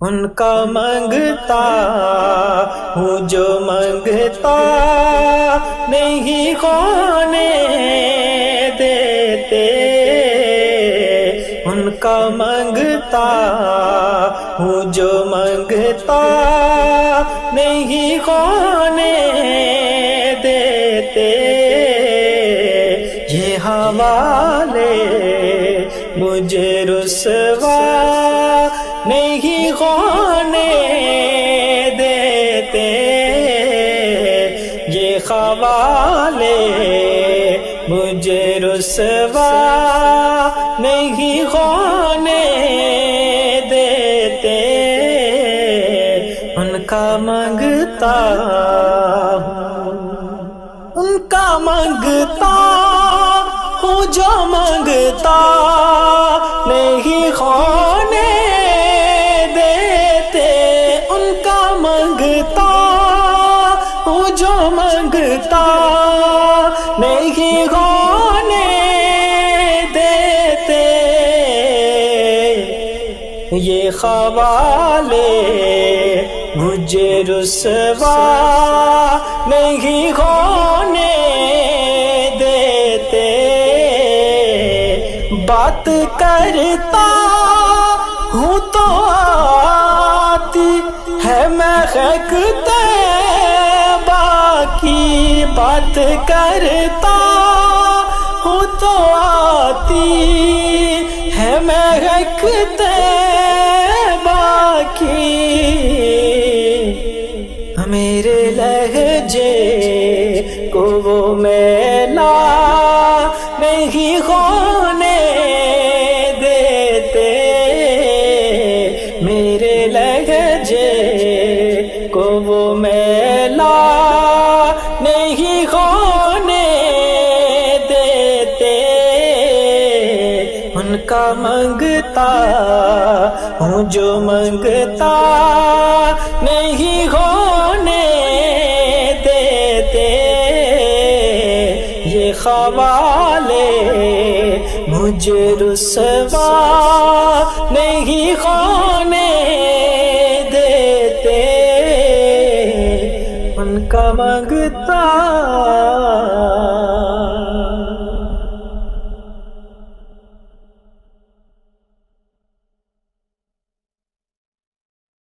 ان کا منگتا ہوں جو منگتا نہیں ہونے دیتے، ان کا منگتا ہوں جو منگتا نہیں ہونے دیتے، یہ حوالے مجھے رسوا نہیں ہونے دیتے، یہ حوالے مجھے رسوا نہیں ہونے دیتے، ان کا منگتا ہوں، ان کا منگتا ہوں جو منگتا نہیں ہونے دیتے، ان کا منگتا ہوں جو منگتا نہیں ہونے دیتے، یہ حوالے مجھے رسوا نہیں ہونے دیتے، بات کرتا ہوں تو آتی ہے مہک طیبہ کی، بات کرتا ہوں تو آتی ہے مہک طیبہ کی، میرے لہجے کو وہ میلا نہیں ہونے دیتے، میرے لہجے کو وہ میلا نہیں ہونے دیتے، ان کا منگتا ہوں جو منگتا نہیں ہونے دیتے، یہ حوالے مجھے رسوا نہیں ہونے دیتے، ان کا منگتا